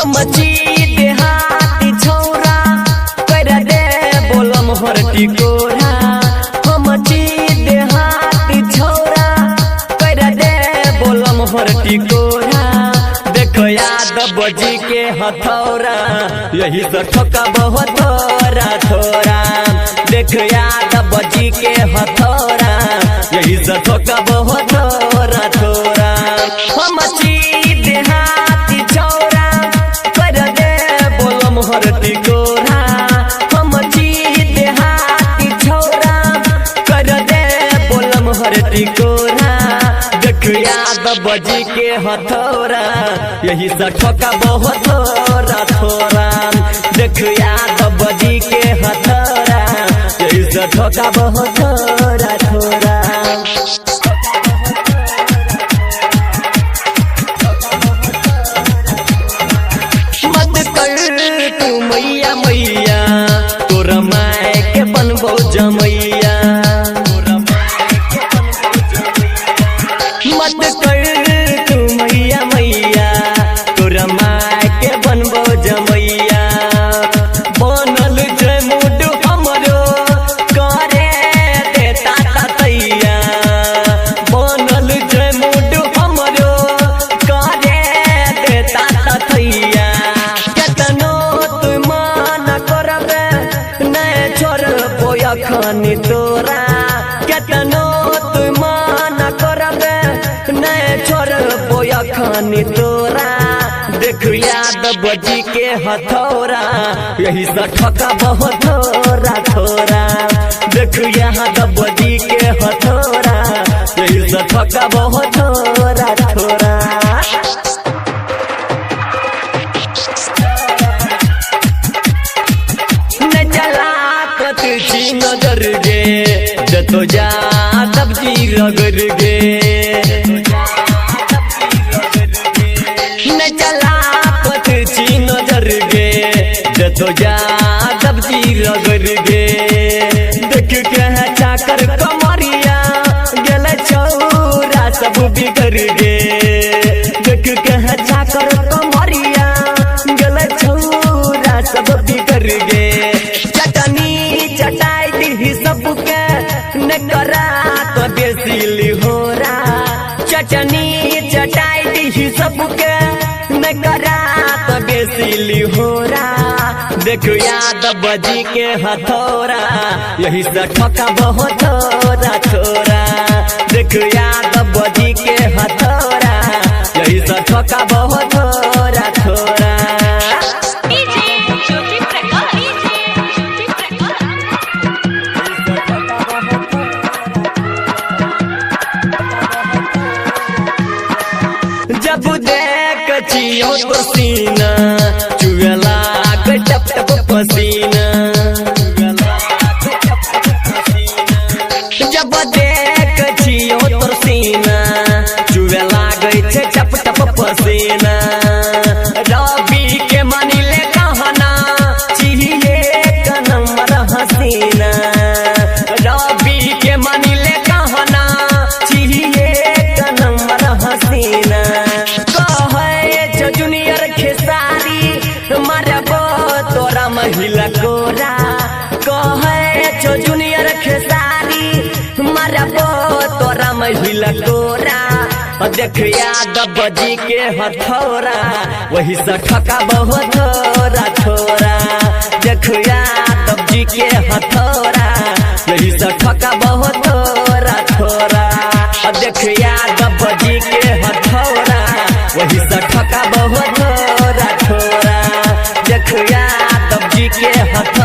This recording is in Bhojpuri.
हम देहाती छौरा कर दे बोलम हरटी कोरा। हम देहाती छौरा कर दे बोलम हरटी कोरा। देखो यादव जी के हथौरा यही से ठोका बहुत थोड़ा थोड़ा। देखो यादव जी के हथौरा यही से ठोका बहुत थोड़ा थोड़ा। हम देहाती छौरा कर दे बोलम हरटी कोरा। हम देहाती छौरा कर दे बोलम हरटी कोरा। देख यादव जी के हथौरा यही से ठोका बहुत थोड़ा थोड़ा। देख यादव जी के हथौरा यही से ठोका बहुत थोड़ा थोड़ा। मत कर तू मैया मैया तोरा माय के बनबो जमैया। मत कर तू मैया मैया तोरा माय के बनबो जमैया। बनल जय मुड हमरो करे देता तैया। बनल जय मुड हमरो करे देता तैया। केतनो तू मान करबे नहीं छोड़बो अखनी तोरा। केतनो तू मान करबे नहीं छोड़बो अखनी तोरा। देख यादव जी के हथौरा यही से ठोका बहुत थोड़ा थोड़ा। देख यादव जी के हथौरा यही से ठोका बहुत थोड़ा थोड़ा। नजर गे जतो यादव जी रगड़ गे। न चला पथची नजर गे जतो यादव जी रगड़ गे। देख के है चाकर कमरिया गेल छौरा सब बिगड़ गे। देख के है चाकर कमरिया गेल छौरा सब बिगड़ गे। चटाई दी सबके न करा तो बेसिली होरा। चटनी चटाई दी सबके न करा तो बेसिली होरा। देखो यादव जी के हथौरा यही से ठोका बहुत थोड़ा थोड़ा। देखो यादव जी के हथौरा यही से ठोका बहुत थोड़ा थोड़ा। जब देख चियो तो सीना चुगला टप टप पसीना। जब देख चियो तो सीना चुगला गई छे टप टप पसीना। रवि के मानिले कहना चाहिए एक नंबर हसीना। रवि के मानिले कहना चाहिए एक नंबर हसीना। जूनियर खेसारी मारबो तोरा महिला कोरा। कहे छो जूनियर खेसारी मारबो तोरा महिला कोरा। देख यादव जी के हथौरा वही से ठोका बहुत थोड़ा थोड़ा। देख यादव जी के हथौरा यही से ठोका बहुत थोड़ा थोड़ा। देख यादव जी के हथौरा वही से ठोका बहुत थोड़ा थोड़ा। देख यादव जी के हथौरा